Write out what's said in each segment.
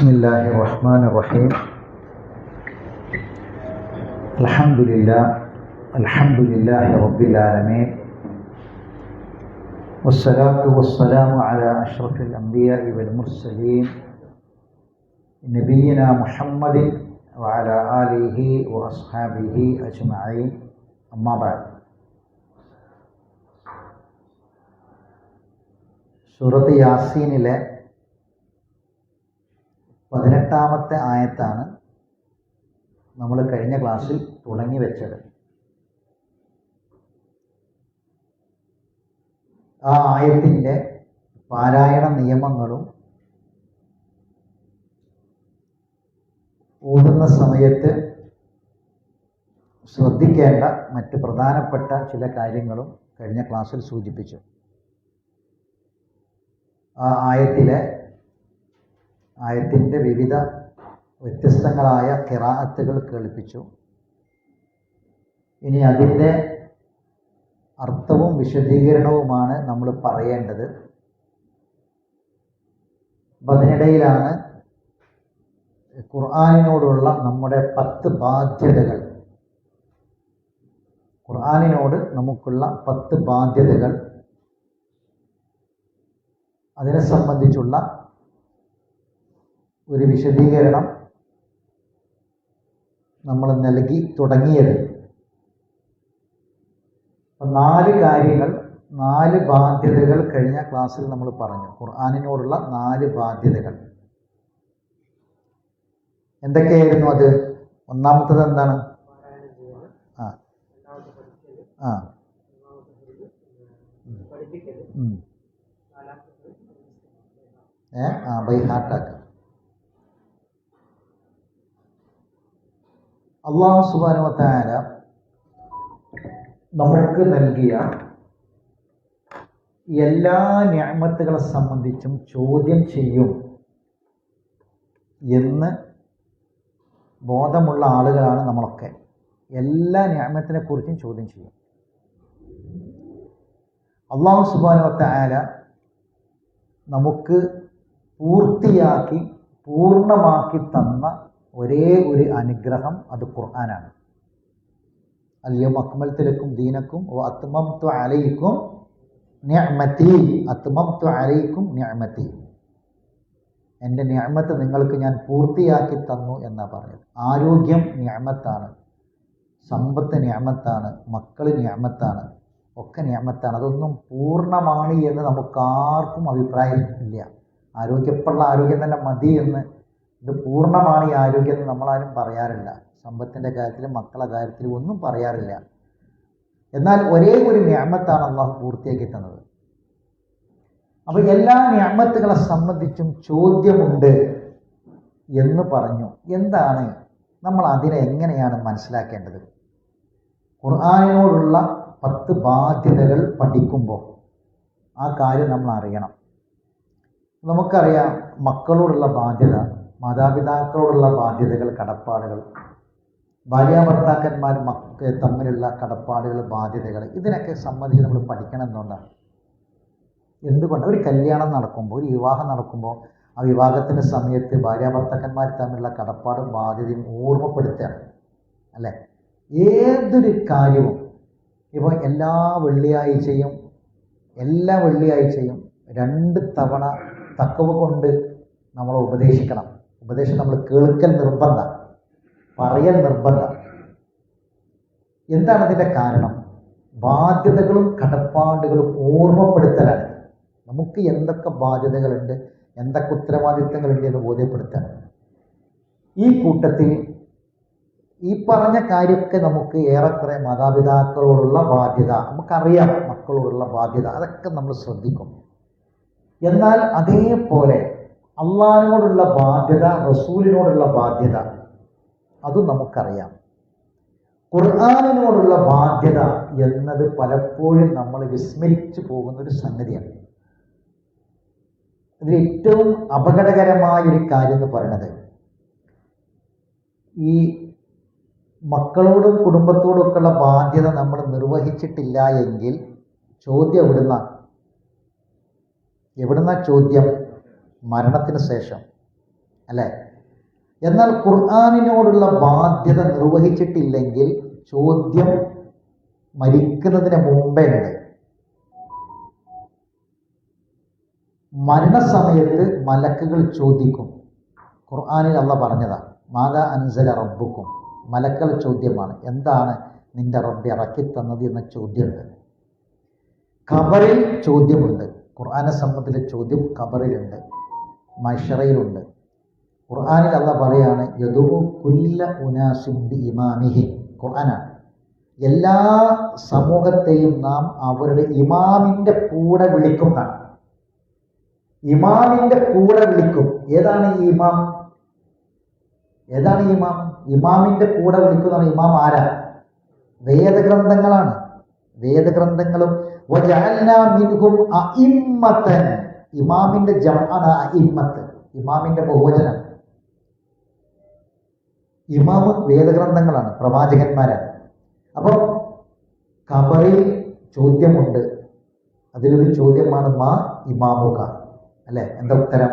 ബിസ്മില്ലാഹിർറഹ്മാനിർറഹീം. അൽഹംദുലില്ലാഹി റബ്ബിൽ ആലമീൻ. വസ്സലാത്തു വസ്സലാമു അലാ അഷ്റഫിൽ അംബിയാഇ വൽ മുർസലീൻ നബിയിനാ മുഹമ്മദിൻ വഅലാ ആലിഹി വഅസ്ഹാബിഹി അജ്മഈൻ. അമ്മാ ബഅദ്. സൂറത്ത് യാസീനിലെ 18ാമത്തെ ആയത്താണ് നമ്മൾ കഴിഞ്ഞ ക്ലാസ്സിൽ തുടങ്ങി വെച്ചത്. ആ ആയത്തിൻ്റെ പാരായണ നിയമങ്ങളും ഓതുന്ന സമയത്ത് ശ്രദ്ധിക്കേണ്ട മറ്റ് പ്രധാനപ്പെട്ട ചില കാര്യങ്ങളും കഴിഞ്ഞ ക്ലാസ്സിൽ സൂചിപ്പിച്ചു. ആ ആയത്തിൻ്റെ വിവിധ വ്യത്യസ്തങ്ങളായ ഖിറാഅത്തുകൾ കേൾപ്പിച്ചു. ഇനി അതിൻ്റെ അർത്ഥവും വിശദീകരണവുമാണ് നമ്മൾ പറയേണ്ടത്. അതിനിടയിലാണ് ഖുർആനിനോടുള്ള നമ്മുടെ 10 ബാധ്യതകൾ, ഖുർആനിനോട് നമുക്കുള്ള 10 ബാധ്യതകൾ, അതിനെ സംബന്ധിച്ചുള്ള ഒരു വിശദീകരണം നമ്മൾ നൽകി തുടങ്ങിയത്. 4 കാര്യങ്ങൾ, 4 ബാധ്യതകൾ കഴിഞ്ഞ ക്ലാസ്സിൽ നമ്മൾ പറഞ്ഞു. ഖുർആനിനോടുള്ള 4 ബാധ്യതകൾ എന്തൊക്കെയായിരുന്നു? അത് ഒന്നാമത്തത് എന്താണ്? ബൈ ഹാർട്ടാക്കുക. അല്ലാഹു സുബ്ഹാനഹു വ തആല നമുക്ക് നൽകിയ എല്ലാ നിഅമത്തുകളെ സംബന്ധിച്ചും ചോദ്യം ചെയ്യും എന്ന് ബോധമുള്ള ആളുകളാണ് നമ്മളൊക്കെ. എല്ലാ നിഅമത്തിനെ കുറിച്ചും ചോദ്യം ചെയ്യും. അല്ലാഹു സുബ്ഹാനഹു വ തആല നമുക്ക് പൂർണ്ണമാക്കി തന്ന ഒരേ ഒരു അനുഗ്രഹം അത് ഖുർആനാണ്. അൽയൗമ അക്മൽതു ലക്കും ദീനക്കും വ അത്മംതു അലൈക്കും നിഅമതി. എൻ്റെ നിഅമത്ത് നിങ്ങൾക്ക് ഞാൻ പൂർത്തിയാക്കി തന്നു എന്നാണ് പറഞ്ഞത്. ആരോഗ്യം നിഅമത്താണ്, സമ്പത്ത് നിഅമത്താണ്, മക്കൾ നിഅമത്താണ്, ഒക്കെ നിഅമത്താണ്. അതൊന്നും പൂർണ്ണമാണ് എന്ന് നമുക്കാർക്കും അഭിപ്രായം ഇല്ല. ആരോഗ്യമുള്ള ആരോഗ്യം തന്നെ മതി എന്ന്, ഇത് പൂർണ്ണമാണ് ഈ ആരോഗ്യം എന്ന് നമ്മളാരും പറയാറില്ല. സമ്പത്തിൻ്റെ കാര്യത്തിലും മക്കളുടെ കാര്യത്തിലും ഒന്നും പറയാറില്ല. എന്നാൽ ഒരേ ഒരു നിഅമത്താണ് അല്ലാഹു പൂർത്തിയാക്കി തന്നത്. അപ്പോൾ എല്ലാ നിഅമത്തുകളെ സംബന്ധിച്ചും ചോദ്യമുണ്ട് എന്ന് പറഞ്ഞു. എന്താണ്, നമ്മൾ അതിനെ എങ്ങനെയാണ് മനസ്സിലാക്കേണ്ടത്? ഖുർആനിനോടുള്ള 10 ബാധ്യതകൾ പഠിക്കുമ്പോൾ ആ കാര്യം നമ്മൾ അറിയണം. നമുക്കറിയാം, മക്കളോടുള്ള ബാധ്യത, മാതാപിതാക്കളോടുള്ള ബാധ്യതകൾ, കടപ്പാടുകൾ, ഭാര്യാഭർത്താക്കന്മാർ തമ്മിലുള്ള കടപ്പാടുകൾ, ബാധ്യതകൾ, ഇതിനൊക്കെ സംബന്ധിച്ച് നമ്മൾ പഠിക്കണം എന്നുകൊണ്ടാണ്. എന്തുകൊണ്ട്? ഒരു കല്യാണം നടക്കുമ്പോൾ, ഒരു വിവാഹം നടക്കുമ്പോൾ, ആ വിവാഹത്തിൻ്റെ സമയത്ത് ഭാര്യാഭർത്താക്കന്മാർ തമ്മിലുള്ള കടപ്പാടും ബാധ്യതയും ഓർമ്മപ്പെടുത്തുകയാണ്, അല്ലേ? ഏതൊരു കാര്യവും ഇപ്പോൾ എല്ലാ വെള്ളിയാഴ്ചയും 2 തവണ തഖ്വ കൊണ്ട് നമ്മൾ ഉപദേശിക്കണം. ഉപദേശം നമ്മൾ കേൾക്കൽ നിർബന്ധം, പറയൽ നിർബന്ധം. എന്താണ് അതിൻ്റെ കാരണം? ബാധ്യതകളും കടപ്പാടുകളും ഓർമ്മപ്പെടുത്തലാണ്. നമുക്ക് എന്തൊക്കെ ബാധ്യതകളുണ്ട്, എന്തൊക്കെ ഉത്തരവാദിത്തങ്ങളുണ്ട് എന്ന് ബോധ്യപ്പെടുത്തണം. ഈ കൂട്ടത്തിൽ ഈ പറഞ്ഞ കാര്യമൊക്കെ നമുക്ക് ഏറെക്കുറെ മാതാപിതാക്കളോടുള്ള ബാധ്യത നമുക്കറിയാം, മക്കളോടുള്ള ബാധ്യത, അതൊക്കെ നമ്മൾ ശ്രദ്ധിക്കും. എന്നാൽ അതേപോലെ അള്ളാഹിനോടുള്ള ബാധ്യത, റസൂലിനോടുള്ള ബാധ്യത, അതും നമുക്കറിയാം. ഖുർആനിനോടുള്ള ബാധ്യത എന്നത് പലപ്പോഴും നമ്മൾ വിസ്മരിച്ചു പോകുന്നൊരു സംഗതിയാണ്. ഇതിൽ ഏറ്റവും അപകടകരമായൊരു കാര്യം എന്ന് പറയുന്നത്, ഈ മക്കളോടും കുടുംബത്തോടും ഒക്കെയുള്ള ബാധ്യത നമ്മൾ നിർവഹിച്ചിട്ടില്ല എങ്കിൽ ചോദ്യം എവിടുന്ന ചോദ്യം? മരണത്തിന് ശേഷം, അല്ലേ? എന്നാൽ ഖുർആനിനോടുള്ള ബാധ്യത നിർവഹിച്ചിട്ടില്ലെങ്കിൽ ചോദ്യം മരിക്കുന്നതിന് മുമ്പേ ഉണ്ട്. മരണസമയത്ത് മലക്കുകൾ ചോദിക്കും. ഖുർആനിൽ അല്ലാഹ് പറഞ്ഞതാണ്, മാതാ അൻസല റബ്ബുക്കും. മലക്കൾ ചോദ്യമാണ്, എന്താണ് നിന്റെ റബ്ബ് ഇറക്കി തന്നത് എന്ന ചോദ്യമുണ്ട്. ഖബറിൽ ചോദ്യമുണ്ട്. ഖുർആനെ സംബന്ധിച്ച ചോദ്യം ഖബറിലുണ്ട്, മഹ്ശറയിലുണ്ട്. ഖുർആനിൽ അല്ലാഹ് പറയാണ്, യദൂ കുല്ല ഉനാസിൻ ബിഇമാമിഹി. ഖുർആനാണ്. എല്ലാ സമൂഹത്തെയും നാം അവരുടെ ഇമാമിൻ്റെ കൂടെ വിളിക്കുന്നതാണ്. ഇമാമിൻ്റെ കൂടെ വിളിക്കും. ഏതാണ് ഈ ഇമാം? ഏതാണ് ഈ ഇമാം? ഇമാമിൻ്റെ കൂടെ വിളിക്കുന്നതാണ്. ഇമാം ആരാ? വേദഗ്രന്ഥങ്ങളാണ്. വേദഗ്രന്ഥങ്ങളും വജഅൽനാ മിൻഹും അഇമ്മതൻ. ഇമാമിൻ്റെ ജംഅാണ് അഇമ്മത്ത്. ഇമാമിൻ്റെ ബഹുവചനം. ഇമാം വേദഗ്രന്ഥങ്ങളാണ്, പ്രവാചകന്മാരാണ്. അപ്പോൾ ഖബറിൽ ചോദ്യമുണ്ട്. അതിലൊരു ചോദ്യമാണ് മാ ഇമാമുക, അല്ലേ? എന്താ ഉത്തരം?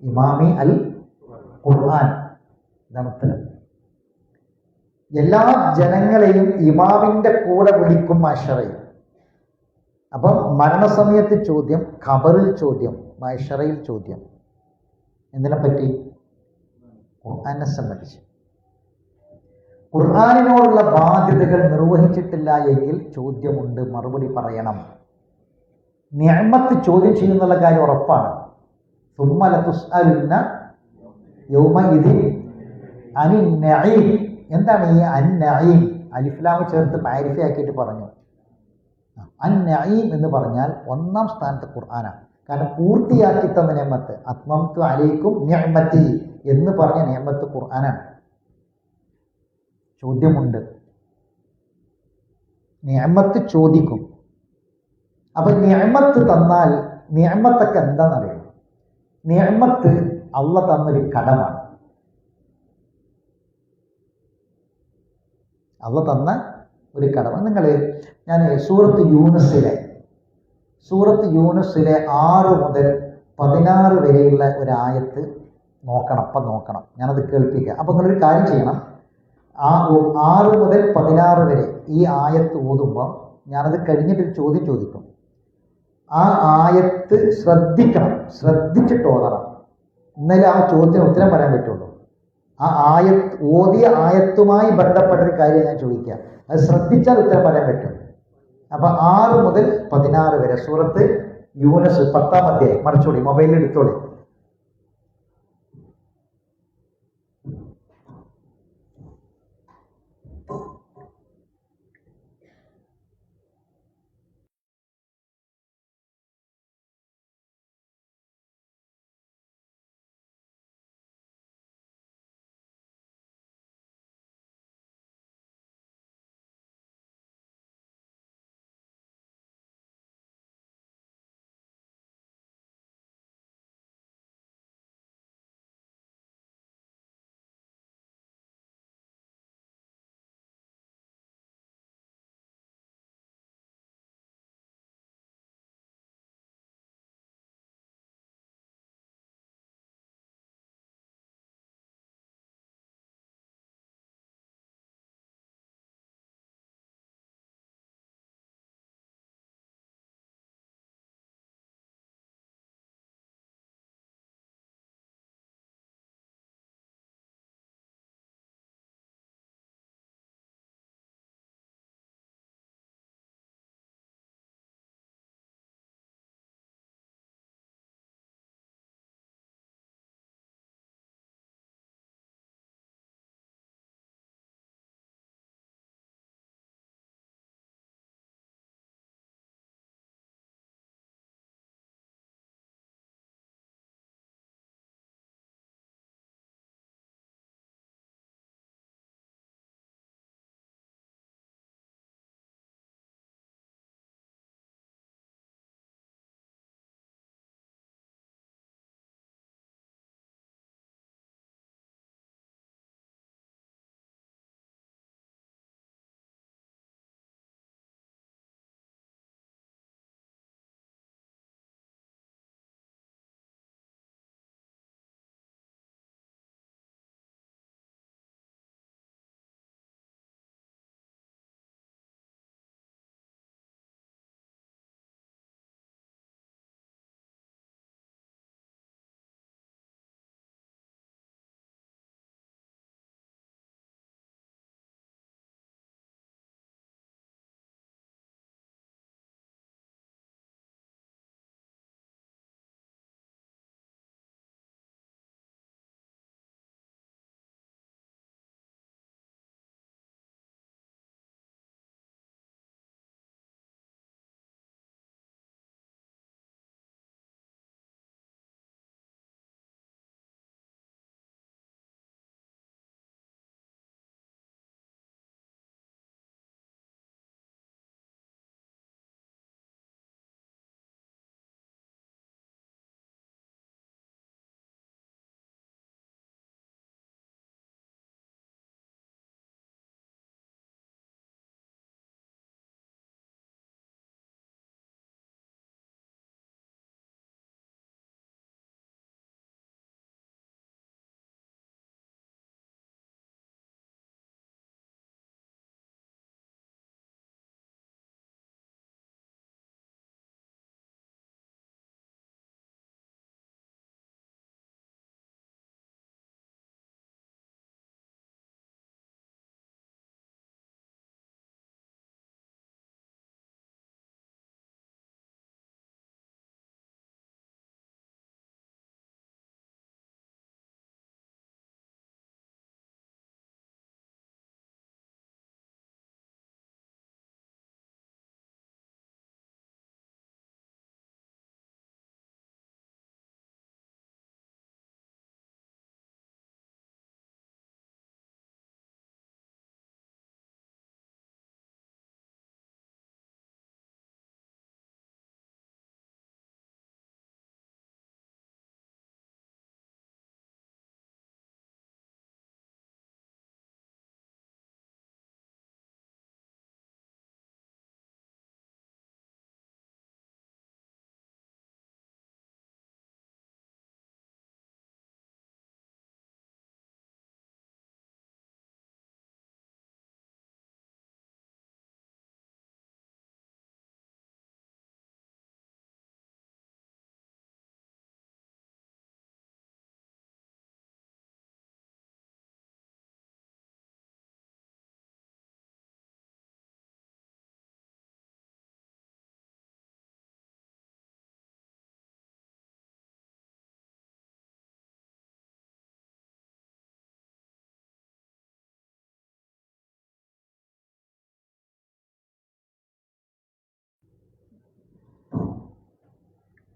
ഇമാമി അൽ ഖുർആൻ. ഇതാണ് ഉത്തരം. എല്ലാ ജനങ്ങളെയും ഇമാമിൻ്റെ കൂടെ വിളിക്കും മഹ്ശറയിൽ. അപ്പം മരണസമയത്ത് ചോദ്യം, ഖബറിൽ ചോദ്യം, മഹ്ശറയിൽ ചോദ്യം. എന്തിനെപ്പറ്റി? ഖുർആനെ സംബന്ധിച്ച്. ഖുർആനിനോടുള്ള ബാധ്യതകൾ നിർവഹിച്ചിട്ടില്ല എങ്കിൽ ചോദ്യമുണ്ട്, മറുപടി പറയണം. നിഅമത്ത് ചോദ്യം ചെയ്യുന്നുള്ള കാര്യം ഉറപ്പാണ്. സുമ്മ ലതുസ്അലുന്ന യൗമഇദിൻ അനിൻ നഈം. എന്താണ് ഈ അൻ നഈം? അലിഫ് ലാം ചേർത്ത് മാരിഫയാക്കിയിട്ട് പറഞ്ഞു. അൻ നഈം എന്ന് പറഞ്ഞാൽ ഒന്നാം സ്ഥാനത്ത് ഖുർആനാണ്. കാരണം പൂർത്തിയാക്കി തന്ന നിഅമത്ത്, അത്മംതു അലൈക്കും നിഅമതി എന്ന് പറഞ്ഞ നിഅമത്ത് ഖുർആനാണ്. ചോദ്യമുണ്ട്, നിഅമത്ത് ചോദിക്കും. അപ്പൊ നിഅമത്ത് തന്നാൽ നിഅമത്തൊക്കെ എന്താണെന്നറിയാം? നിഅമത്ത് അല്ലാഹ് തന്നൊരു കടമാണ്. അല്ലാഹ് തന്ന ഒരു കടമ. ഞാൻ സൂറത്ത് യൂനുസിലെ 6 മുതൽ 16 വരെയുള്ള ഒരു ആയത്ത് നോക്കണം. ഞാനത് കേൾപ്പിക്കാം. അപ്പം നിങ്ങളൊരു കാര്യം ചെയ്യണം. 6 മുതൽ 16 വരെ ഈ ആയത്ത് ഓതുമ്പം ഞാനത് കഴിഞ്ഞിട്ടൊരു ചോദ്യം ചോദിക്കും. ആ ആയത്ത് ശ്രദ്ധിച്ചിട്ട് ഓതണം. എന്നാലേ ആ ചോദ്യത്തിന് ഉത്തരം പറയാൻ പറ്റുള്ളൂ. ആ ഓതിയ ആയത്തുമായി ബന്ധപ്പെട്ടൊരു കാര്യം ഞാൻ ചോദിക്കാം. അത് ശ്രദ്ധിച്ചാൽ ഉത്തരം പറയാൻ പറ്റും. അപ്പൊ 6 മുതൽ 16 വരെ സൂറത്ത് യൂനുസ് 10-ാം അധ്യായം. മറിച്ചോളി, മൊബൈലിൽ എടുത്തോളി.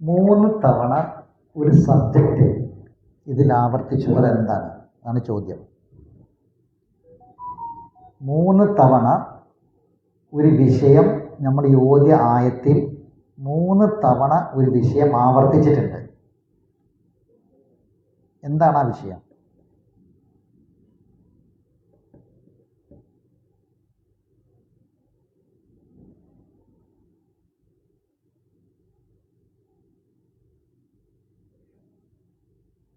3 തവണ ഒരു സബ്ജക്റ്റ് ഇതിൽ ആവർത്തിച്ചത് എന്താണ് ആണ് ചോദ്യം. 3 തവണ ഒരു വിഷയം നമ്മൾ ഈ ഓതിയ ആയത്തിൽ 3 തവണ ഒരു വിഷയം ആവർത്തിച്ചിട്ടുണ്ട്. എന്താണ് ആ വിഷയം?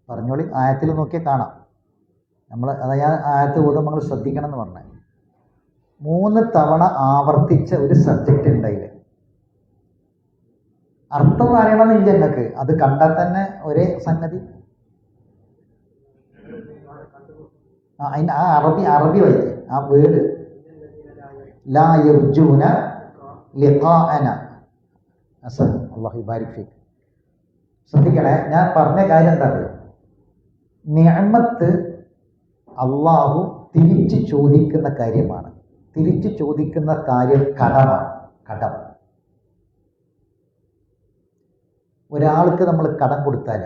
പറഞ്ഞോളി. ആയത്തിൽ നോക്കിയാൽ കാണാം. നമ്മൾ അതായത് ആയത്ത് ഓതുമ്പോൾ നമ്മൾ ശ്രദ്ധിക്കണം എന്ന് പറഞ്ഞത് 3 തവണ ആവർത്തിച്ച ഒരു സബ്ജക്റ്റ് ഉണ്ടായില്ലേ. അർത്ഥം അറിയണമെന്നില്ല നിങ്ങൾക്ക്, അത് കണ്ടാൽ തന്നെ ഒരേ സംഗതി. ആ അറബി വായിക്കേ. ആ വേർഡ് ലാ യർജൂന ലിഖാഅന. അല്ലാഹു ബാരിക് ഫീക്. ശ്രദ്ധിക്കണേ, ഞാൻ പറഞ്ഞ കാര്യം എന്താ പറയുക, നിഅമത്ത് അള്ളാഹു തിരിച്ചു ചോദിക്കുന്ന കാര്യമാണ്. തിരിച്ചു ചോദിക്കുന്ന കാര്യം കടമാണ്. കടം. ഒരാൾക്ക് നമ്മൾ കടം കൊടുത്താൽ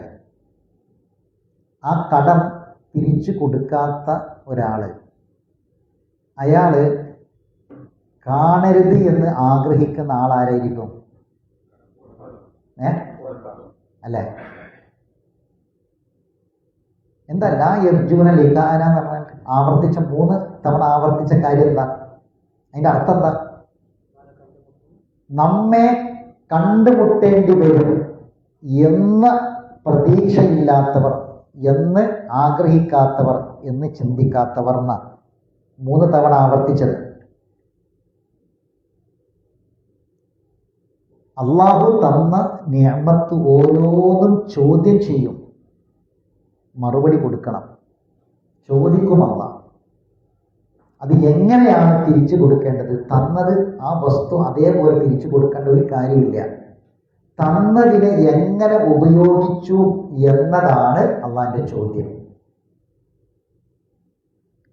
ആ കടം തിരിച്ചു കൊടുക്കാത്ത ഒരാൾ, അയാൾ കാണരുത് എന്ന് ആഗ്രഹിക്കുന്ന ആളാരായിരിക്കും? അല്ലേ? എന്താ ലാ യർജൂന ലിഖാഅന എന്ന് പറഞ്ഞാൽ ആവർത്തിച്ച 3 തവണ ആവർത്തിച്ച കാര്യം എന്താ? അതിന്റെ അർത്ഥം എന്താ? നമ്മെ കണ്ടുമുട്ടേണ്ടി വരും എന്ന് പ്രതീക്ഷയില്ലാത്തവർ, എന്ന് ആഗ്രഹിക്കാത്തവർ, എന്ന് ചിന്തിക്കാത്തവർ എന്ന 3 തവണ ആവർത്തിച്ചത്. അള്ളാഹു തന്ന നിഅമത്ത് ഓരോന്നും ചോദ്യം ചെയ്യും, മറുപടി കൊടുക്കണം, ചോദിക്കും അല്ലാഹ്. അത് എങ്ങനെയാണ് തിരിച്ചു കൊടുക്കേണ്ടത്? തന്നത് ആ വസ്തു അതേപോലെ തിരിച്ചു കൊടുക്കേണ്ട ഒരു കാര്യമില്ല. തന്നതിനെ എങ്ങനെ ഉപയോഗിച്ചു എന്നതാണ് അള്ളാഹിന്റെ ചോദ്യം.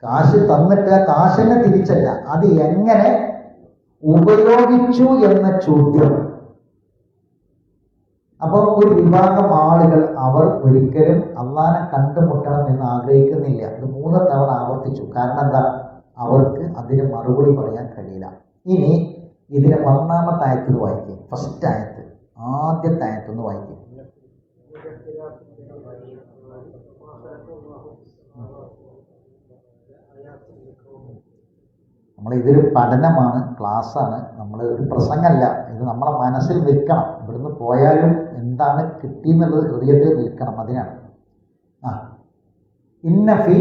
കാശ് തന്നിട്ട് ആ കാശിനെ തിരിച്ചല്ല, അത് എങ്ങനെ ഉപയോഗിച്ചു എന്ന ചോദ്യം. അപ്പോൾ ഒരു വിഭാഗം ആളുകൾ അവർ ഒരിക്കലും അള്ളാഹിനെ കണ്ടുമുട്ടണം എന്ന് ആഗ്രഹിക്കുന്നില്ല. അത് 3 തവണ ആവർത്തിച്ചു. കാരണം എന്താ? അവർക്ക് അതിന് മറുപടി പറയാൻ കഴിയില്ല. ഇനി ഇതിന് 1-ാമത്തെ ആയത്ത് വായിക്കും. ഫസ്റ്റ് ആയത്ത്, ആദ്യത്തെ ആയത്തൊന്ന് വായിക്കും. ഇതൊരു പഠനമാണ്, ക്ലാസ്സാണ്, നമ്മൾ ഒരു പ്രസംഗമല്ല. ഇത് നമ്മളെ മനസ്സിൽ നിൽക്കണം. ഇവിടുന്ന് പോയാലും എന്താണ് കിട്ടിയെന്നുള്ളത് ഹൃദയത്തിൽ നിൽക്കണം. അതിനാണ് ഇന്നഫി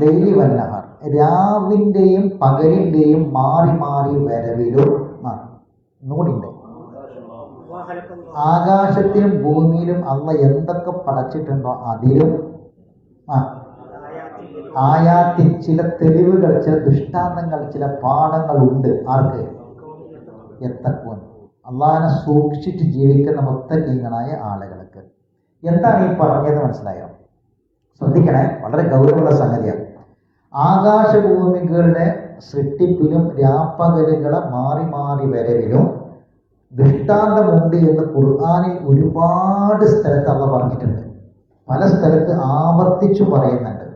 ലൈലി വന്നഹാർ, രാവിന്റെയും പകലിന്റെയും മാറി മാറി വരവിലും ഒന്നുകൂടിയുണ്ട്. ആകാശത്തിലും ഭൂമിയിലും അള്ളാഹ് എന്തൊക്കെ പടച്ചിട്ടുണ്ടോ അതിലും ആയാത്തിൽ ചില തെളിവുകൾ, ചില ദൃഷ്ടാന്തങ്ങൾ, ചില പാഠങ്ങൾ ഉണ്ട്. ആർക്ക്? യത്തഖൂൻ, അള്ളാഹിനെ സൂക്ഷിച്ചിട്ട് ജീവിക്കുന്ന മുത്തഖീങ്ങളായ ആളുകൾക്ക്. എന്താണ് ഈ പറഞ്ഞത് മനസ്സിലായോ? ശ്രദ്ധിക്കണേ, വളരെ ഗൗരവമുള്ള സംഗതിയാണ്. ആകാശഭൂമികളുടെ സൃഷ്ടിപ്പിലും രാപ്പകലുകളെ മാറി മാറി വരവിലും ദൃഷ്ടാന്തമുണ്ട് എന്ന് ഖുർആനിൽ ഒരുപാട് സ്ഥലത്ത് അള്ളാഹ് പറഞ്ഞിട്ടുണ്ട്. പല സ്ഥലത്ത് ആവർത്തിച്ചു പറയുന്നുണ്ട്.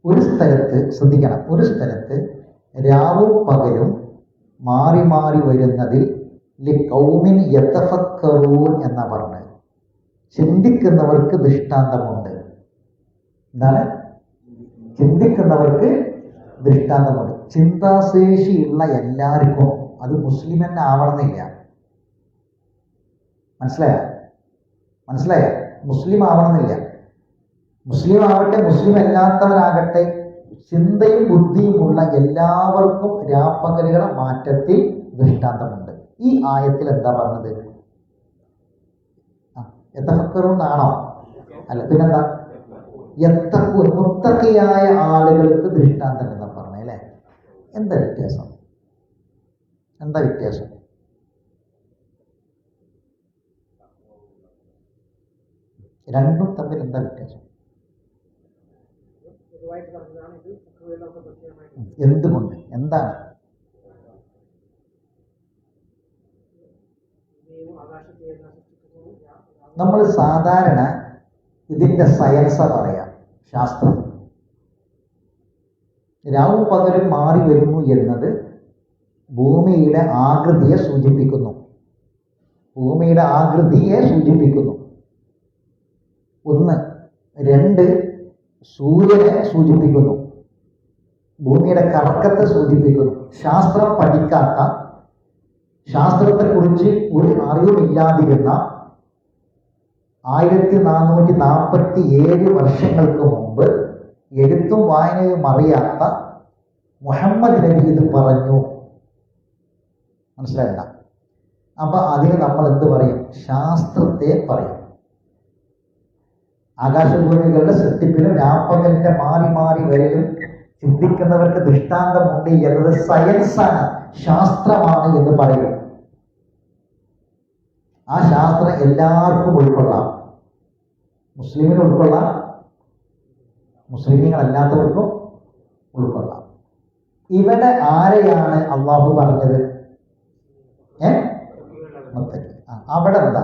ഒരു സ്ഥലത്ത് ശ്രദ്ധിക്കണം, ഒരു സ്ഥലത്ത് രാവും പകലും മാറി മാറി വരുന്നതിൽ ലിഖൗമിൻ യതഫക്കറൂൻ എന്നാ പറഞ്ഞത്. ചിന്തിക്കുന്നവർക്ക് ദൃഷ്ടാന്തമുണ്ട്. എന്താണ്? ചിന്തിക്കുന്നവർക്ക് ദൃഷ്ടാന്തമുണ്ട്. ചിന്താശേഷിയുള്ള എല്ലാവർക്കും അത് മുസ്ലിം തന്നെ ആവണമെന്നില്ല. മനസ്സിലായ? മുസ്ലിം ആവണമെന്നില്ല. മുസ്ലിം ആവട്ടെ, മുസ്ലിം അല്ലാത്തവരാകട്ടെ, ചിന്തയും ബുദ്ധിയുമുള്ള എല്ലാവർക്കും രാപ്പകലുകളെ മാറ്റത്തിൽ ദൃഷ്ടാന്തമുണ്ട്. ഈ ആയത്തിൽ എന്താ പറഞ്ഞത്? യതഫക്കറൂനാണോ? അല്ല, പിന്നെന്താ? യത്തഖൂൻ, മുത്തഖിയായ ആളുകൾക്ക് ദൃഷ്ടാന്തം എന്നാ പറഞ്ഞത് അല്ലേ? എന്താ വ്യത്യാസം? രണ്ടും തമ്മിൽ എന്താ വ്യത്യാസം? എന്തുകൊണ്ട്? എന്താണ്? നമ്മൾ സാധാരണ ഇതിൻ്റെ സയൻസാ പറയാം, ശാസ്ത്രം. രാവും പകലും മാറി വരുന്നു എന്നത് ഭൂമിയുടെ ആകൃതിയെ സൂചിപ്പിക്കുന്നു. ഭൂമിയുടെ ആകൃതിയെ സൂചിപ്പിക്കുന്നു. ഒന്ന്. രണ്ട്, സൂര്യനെ സൂചിപ്പിക്കുന്നു. ഭൂമിയുടെ കറക്കത്തെ സൂചിപ്പിക്കുന്നു. ശാസ്ത്രം പഠിക്കാത്ത, ശാസ്ത്രത്തെക്കുറിച്ച് ഒരു അറിവുമില്ലാതിരുന്ന 1447 വർഷങ്ങൾക്ക് മുമ്പ് എഴുത്തും വായനയും അറിയാത്ത മുഹമ്മദ് നബി ഇത് പറഞ്ഞു. മനസ്സിലായില്ല? അപ്പൊ അതിന് നമ്മൾ എന്ത് പറയും? ശാസ്ത്രത്തെ പറയും. ആകാശഭൂമികളുടെ സൃഷ്ടിപ്പിലും രാപ്പകലിന്റെ മാറി മാറി വരലും ചിന്തിക്കുന്നവർക്ക് ദൃഷ്ടാന്തമുണ്ട് എന്നത് സയൻസാണ്, ശാസ്ത്രമാണ് എന്ന് പറയും. ആ ശാസ്ത്രം എല്ലാവർക്കും ഉൾക്കൊള്ളാം. മുസ്ലിമിന് ഉൾക്കൊള്ളാം, മുസ്ലിമീങ്ങളല്ലാത്തവർക്കും ഉൾക്കൊള്ളാം. ഇവിടെ ആരെയാണ് അള്ളാഹു പറഞ്ഞത്? മുത്തഖി. അവിടെ എന്താ?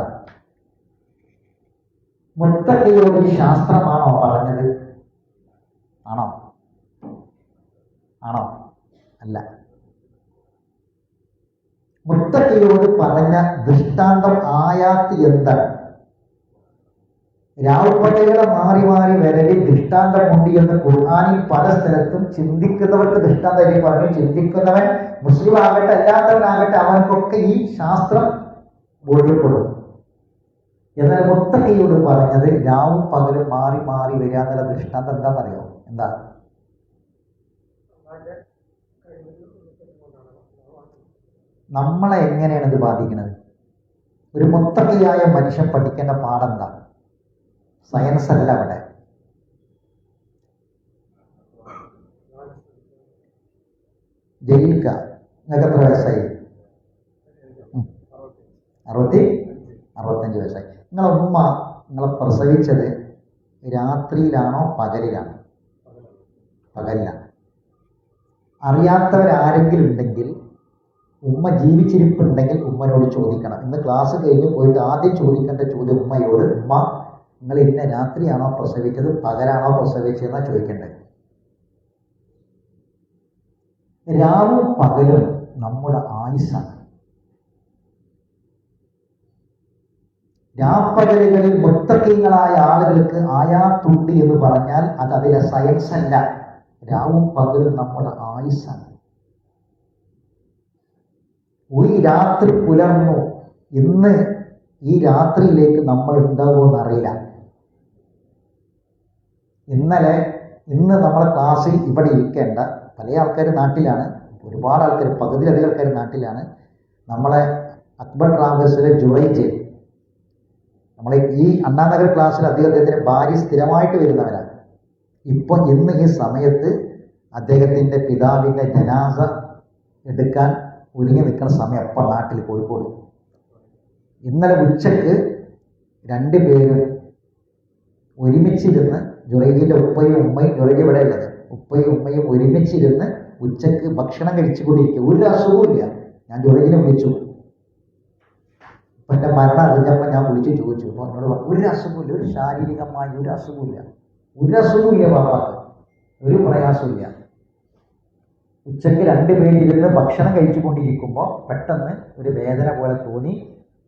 മുത്തഖിയോട് ശാസ്ത്രമാണോ പറഞ്ഞത്? ആണോ? അല്ല. മുത്തഖിയോട് പറഞ്ഞ ദൃഷ്ടാന്തം ആയാത്ത് എന്താണ്? രാവുപകലുകളെ മാറി മാറി വരലിൽ ദൃഷ്ടാന്തമുണ്ട് എന്ന് ഖുർആനിൽ പല സ്ഥലത്തും ചിന്തിക്കുന്നവർക്ക് ദൃഷ്ടാന്തം പറഞ്ഞു. ചിന്തിക്കുന്നവൻ മുസ്ലിം ആകട്ടെ അല്ലാത്തവനാകട്ടെ അവൻക്കൊക്കെ ഈ ശാസ്ത്രം ബോധ്യപ്പെടും. എന്നാൽ മുത്തഖിയോട് പറഞ്ഞത് രാവും പകലും മാറി മാറി വരിക എന്നുള്ള ദൃഷ്ടാന്തം എന്താണെന്നറിയോ? എന്താ? നമ്മളെ എങ്ങനെയാണ് ഇത് ബാധിക്കുന്നത്? ഒരു മുത്തഖിയായ മനുഷ്യൻ പഠിക്കേണ്ട പാഠെന്താ? സയൻസ് അല്ല അവിടെ. ജയിൽക്ക. നിങ്ങൾക്ക് എത്ര വയസ്സായി? 65 വയസ്സായി. നിങ്ങളെ ഉമ്മ നിങ്ങളെ പ്രസവിച്ചത് രാത്രിയിലാണോ പകലിലാണോ? പകലിലാണ്. അറിയാത്തവരാരെങ്കിലും ഉണ്ടെങ്കിൽ, ഉമ്മ ജീവിച്ചിരിപ്പുണ്ടെങ്കിൽ ഉമ്മനോട് ചോദിക്കണം. ഇന്ന് ക്ലാസ് കഴിഞ്ഞ് പോയിട്ട് ആദ്യം ചോദിക്കേണ്ട ചോദ്യം ഉമ്മയോട്, ഉമ്മ നിങ്ങൾ ഇന്ന രാത്രിയാണോ പ്രസവിച്ചത് പകലാണോ പ്രസവിച്ചതെന്നാണ് ചോദിക്കേണ്ടത്. രാവും പകലും നമ്മുടെ ആയുസ്സാണ്. രാപ്പകലുകളിൽ മുത്തഖീങ്ങളായ ആളുകൾക്ക് ആയാത്തുണ്ട് എന്ന് പറഞ്ഞാൽ അത് അതിലെ സയൻസ് അല്ല. രാവും പകലും നമ്മുടെ ആയുസ്സാണ്. ഒരു രാത്രി പുലർന്നു, ഇന്ന് ഈ രാത്രിയിലേക്ക് നമ്മൾ ഉണ്ടാകുമെന്ന് അറിയില്ല. ഇന്ന് നമ്മളെ ക്ലാസ്സിൽ ഇവിടെ ഇരിക്കേണ്ട പല ആൾക്കാർ നാട്ടിലാണ്. ഒരുപാട് ആൾക്കാർ, പകുതിയിലധികം ആൾക്കാർ നാട്ടിലാണ്. നമ്മളെ അക്ബർ ട്രാവൽസിലെ ജുറൈജ്, നമ്മളെ ഈ അണ്ണാനഗർ ക്ലാസ്സിൽ അദ്ദേഹത്തിൻ്റെ ഭാര്യ സ്ഥിരമായിട്ട് വരുന്നവരാണ്. ഇപ്പം ഇന്ന് ഈ സമയത്ത് അദ്ദേഹത്തിൻ്റെ പിതാവിൻ്റെ ജനാസ എടുക്കാൻ ഒരുങ്ങി നിൽക്കുന്ന സമയം അപ്പം നാട്ടിൽ കോഴിക്കോട്. ഇന്നലെ ഉച്ചക്ക് 2 പേരും ഒരുമിച്ചിരുന്ന്, ജുറൈജിൻ്റെ ഉപ്പയും ഉമ്മയും, ജുറൈജ് ഇവിടെ ഉള്ളത്, ഉപ്പയും ഉമ്മയും ഒരുമിച്ചിരുന്ന് ഉച്ചക്ക് ഭക്ഷണം കഴിച്ചുകൊണ്ടിരിക്കുക. ഒരു അസുഖമില്ല. ഞാൻ ജുറൈജിനെ വിളിച്ചു. അപ്പം എൻ്റെ മരണം അറിഞ്ഞപ്പോൾ ഞാൻ വിളിച്ച് ചോദിച്ചു. അപ്പോൾ എന്നോട് പറഞ്ഞു ഒരു അസുഖമില്ല, ഒരു ശാരീരികമായ ഒരു അസുഖമില്ല, പാപ്പാക്ക് ഒരു പ്രയാസമില്ല. ഉച്ചയ്ക്ക് 2 പേരിരുന്ന് ഭക്ഷണം കഴിച്ചുകൊണ്ടിരിക്കുമ്പോൾ പെട്ടെന്ന് ഒരു വേദന പോലെ തോന്നി.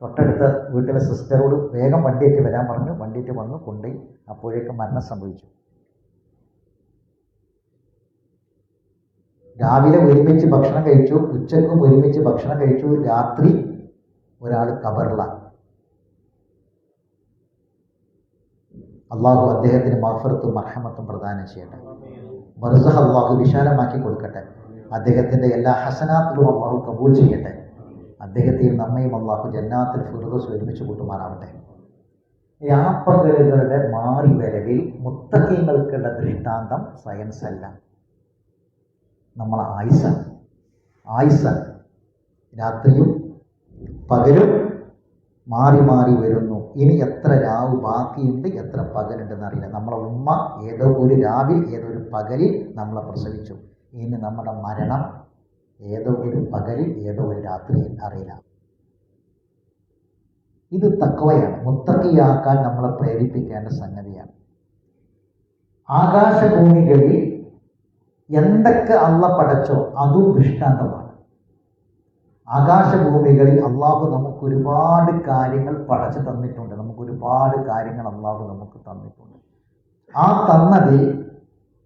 തൊട്ടടുത്ത വീട്ടിലെ സിസ്റ്ററോട് വേഗം വണ്ടിയേറ്റ് വരാൻ പറഞ്ഞു. വണ്ടിയേറ്റ് വന്നു, കൊണ്ടുപോയി. അപ്പോഴേക്കും മരണം സംഭവിച്ചു. രാവിലെ ഒരുമിച്ച് ഭക്ഷണം കഴിച്ചു, ഉച്ചക്കും ഒരുമിച്ച് ഭക്ഷണം കഴിച്ചു, രാത്രി ഒരാൾ ഖബറിലാണ്. അള്ളാഹു അദ്ദേഹത്തിന് മഗ്ഫിറത്തും മർഹമത്തും പ്രദാനം ചെയ്യട്ടെ. ബർസഖ് അള്ളാഹു വിശാലമാക്കി കൊടുക്കട്ടെ. അദ്ദേഹത്തിൻ്റെ എല്ലാ ഹസനാത്തിലും അള്ളാഹു കബൂൽ ചെയ്യട്ടെ. അദ്ദേഹത്തെയും നമ്മയും അള്ളാഹു ജന്നാത്തുൽ ഫിർദൗസ് ഒരുമിച്ച് കൂട്ടുമാറാവട്ടെ. രാപ്പകലുകളുടെ മാറി വരവിൽ മുത്തഖീങ്ങൾക്കുള്ള ദൃഷ്ടാന്തം സയൻസ് അല്ല, നമ്മളെ ആയുസ്സാണ്. രാത്രിയും പകലും മാറി മാറി വരുന്നു. ഇനി എത്ര രാവ് ബാക്കിയുണ്ട്, എത്ര പകലുണ്ടെന്ന് അറിയില്ല. നമ്മളെ ഉമ്മ ഏതോ ഒരു രാവിൽ, ഏതോ ഒരു പകലിൽ നമ്മളെ പ്രസവിച്ചു. ഇനി നമ്മുടെ മരണം ഏതോ ഒരു പകലിൽ, ഏതോ ഒരു രാത്രിയിൽ അറിയില്ല. ഇത് തഖ്വയാണ്, മുത്തഖിയാക്കാൻ നമ്മളെ പ്രേരിപ്പിക്കേണ്ട സംഗതിയാണ്. ആകാശഭൂമികളിൽ എന്തൊക്കെ അള്ളാഹ് പടച്ചോ അതും ദൃഷ്ടാന്തമാണ്. ആകാശഭൂമികളിൽ അള്ളാഹു നമുക്ക് ഒരുപാട് കാര്യങ്ങൾ പടച്ചു തന്നിട്ടുണ്ട്. നമുക്ക് ഒരുപാട് കാര്യങ്ങൾ അള്ളാഹു നമുക്ക് തന്നിട്ടുണ്ട്. ആ തന്നതിൽ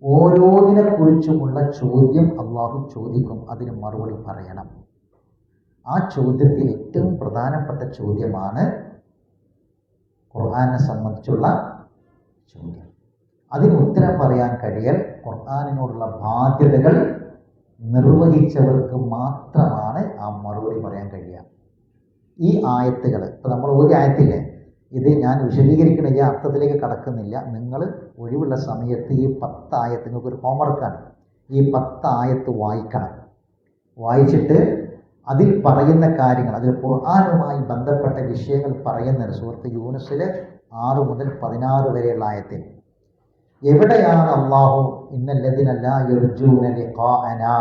ഓരോന്നിനെ കുറിച്ചുമുള്ള ചോദ്യം അള്ളാഹു ചോദിക്കും, അതിന് മറുപടി പറയണം. ആ ചോദ്യത്തിൽ ഏറ്റവും പ്രധാനപ്പെട്ട ചോദ്യമാണ് ഖുർആനെ സംബന്ധിച്ചുള്ള ചോദ്യം. അതിന് ഉത്തരം പറയാൻ കഴിയൽ ഖുർആനിനോടുള്ള ബാധ്യതകൾ നിർവഹിച്ചവർക്ക് മാത്രമാണ് ആ മറുപടി പറയാൻ കഴിയുക. ഈ ആയത്തുകൾ ഇപ്പോൾ നമ്മൾ ഒരു ആയത്തില്ലേ, ഇത് ഞാൻ വിശദീകരിക്കുന്ന ഈ അർത്ഥത്തിലേക്ക് കടക്കുന്നില്ല. നിങ്ങൾ ഒഴിവുള്ള സമയത്ത് ഈ 10 ആയത്ത്, നിങ്ങൾക്കൊരു ഹോംവർക്കാണ്, ഈ 10 ആയത്ത് വായിക്കണം. വായിച്ചിട്ട് അതിൽ പറയുന്ന കാര്യങ്ങൾ, അതിൽ ഖുർആനുമായി ബന്ധപ്പെട്ട വിഷയങ്ങൾ പറയുന്ന സൂറത്ത് യൂനുസിലെ 6 മുതൽ 16 വരെയുള്ള ആയത്തിൽ എവിടെയാണ് അല്ലാഹു ഇന്നല്ലദീന ലാ യർജൂന ലിഖാഅനാ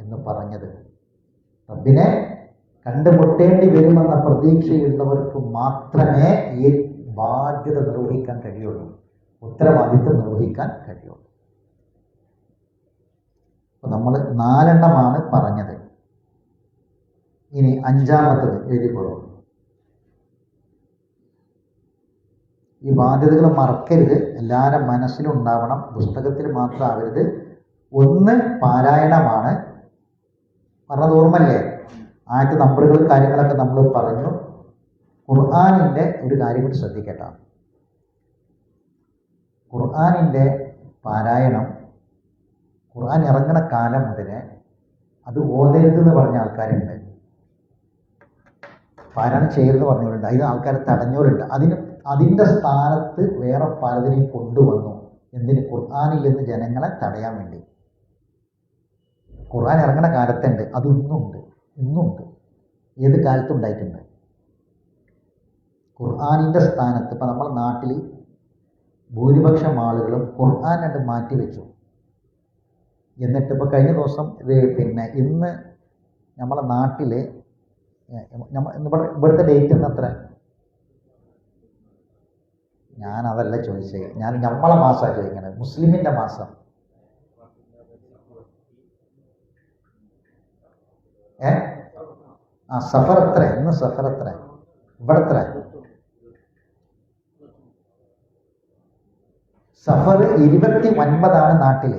എന്ന് പറഞ്ഞത്? റബ്ബിനെ കണ്ടുമുട്ടേണ്ടി വരുമെന്ന പ്രതീക്ഷയുള്ളവർക്ക് മാത്രമേ ഈ ബാധ്യത നിർവഹിക്കാൻ കഴിയുള്ളൂ, ഉത്തരവാദിത്വം നിർവഹിക്കാൻ കഴിയുള്ളൂ. അപ്പോൾ നമ്മൾ 4 എണ്ണമാണ് പറഞ്ഞത്. ഇനി 5-മത്തത് എഴുതിക്കൊള്ളൂ. ഈ ബാധ്യതകൾ മറക്കരുത്, എല്ലാവരും മനസ്സിലും ഉണ്ടാവണം, പുസ്തകത്തിൽ മാത്രമാവരുത്. 1 പാരായണമാണ്. പറഞ്ഞത് ഓർമ്മല്ലേ? ആദ്യത്തെ നമ്പറുകളും കാര്യങ്ങളൊക്കെ നമ്മൾ പറഞ്ഞു. ഖുർആനിൻ്റെ ഒരു കാര്യം കൂടി ശ്രദ്ധിക്കട്ടെ. ഖുർആനിൻ്റെ പാരായണം ഖുർആൻ ഇറങ്ങുന്ന കാലം മുതൽ അത് ഓതരുതെന്ന് പറഞ്ഞ ആൾക്കാരുണ്ട്, പാരായണം ചെയ്യരുതെന്ന് പറഞ്ഞവരുണ്ട്, അതിന് ആൾക്കാരെ തടഞ്ഞവരുണ്ട്. അതിൻ്റെ സ്ഥാനത്ത് വേറെ പലതിനെയും കൊണ്ടുവന്നു. എന്തിന്? ഖുർആനിൽ നിന്ന് ജനങ്ങളെ തടയാൻ വേണ്ടി. ഖുർആൻ ഇറങ്ങുന്ന കാലത്തുണ്ട്, അത് ഇന്നുണ്ട്, ഏത് കാലത്തും ഉണ്ടായിട്ടുണ്ട്. ഖുർആനിൻ്റെ സ്ഥാനത്ത് ഇപ്പം നമ്മുടെ നാട്ടിൽ ഭൂരിപക്ഷം ആളുകളും ഖുർആൻ കണ്ട് മാറ്റി വെച്ചു. എന്നിട്ട് ഇപ്പോൾ കഴിഞ്ഞ ദിവസം ഇന്ന് നമ്മളെ നാട്ടിൽ ഇവിടുത്തെ ഡേറ്റ് എന്ന് എത്ര? ഞാനതല്ല ചോദിച്ചത്, ഞാൻ നമ്മളെ മാസമാണ് ചോദിക്കുന്നത്, മുസ്ലിമിൻ്റെ മാസം. സഫർ എത്ര? ഇന്ന് സഫർ എത്ര? ഇവിടെ എത്ര? സഫർ 29 നാട്ടിൽ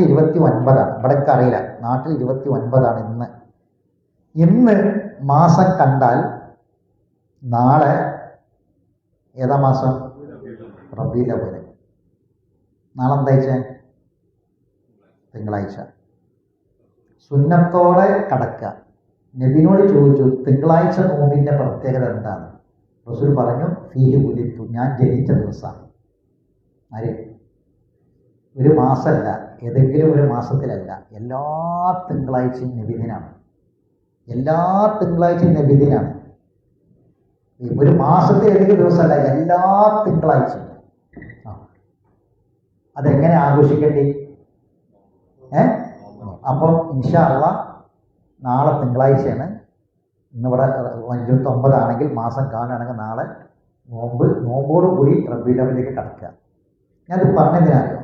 29. ഇവിടേക്ക് അറിയില്ല, നാട്ടിൽ 29 ഇന്ന് മാസം കണ്ടാൽ നാളെ ഏതാ മാസം? റബീഉൽ അവ്വൽ. നാളെ എന്താഴ്ച? തിങ്കളാഴ്ച. സുന്നത്തോടെ കടക്കുക. നബിനോട് ചോദിച്ചു, തിങ്കളാഴ്ച നോമ്പിൻ്റെ പ്രത്യേകത എന്താണ്? റസൂൽ പറഞ്ഞു, ഫീഹി ഉലിത്തു, ഞാൻ ജനിച്ച ദിവസമാണ്. ആര്? ഒരു മാസമല്ല, ഏതെങ്കിലും ഒരു മാസത്തിലല്ല, എല്ലാ തിങ്കളാഴ്ചയും നബിദിനാണ്. എല്ലാ തിങ്കളാഴ്ചയും നബിദിനാണ്. ഒരു മാസത്തിൽ ഏതെങ്കിലും ദിവസമല്ല, എല്ലാ തിങ്കളാഴ്ചയും. അതെങ്ങനെ ആഘോഷിക്കേണ്ടി? അപ്പം ഇൻഷാ അല്ലാഹ് നാളെ തിങ്കളാഴ്ചയാണ്. ഇന്നിവിടെ 29 ആണെങ്കിൽ മാസം കാണുകയാണെങ്കിൽ നാളെ നോമ്പോടുകൂടി റബീഉൽ അവ്വലിലേക്ക് കടക്കുക. ഞാനത് പറഞ്ഞതിനാലോ,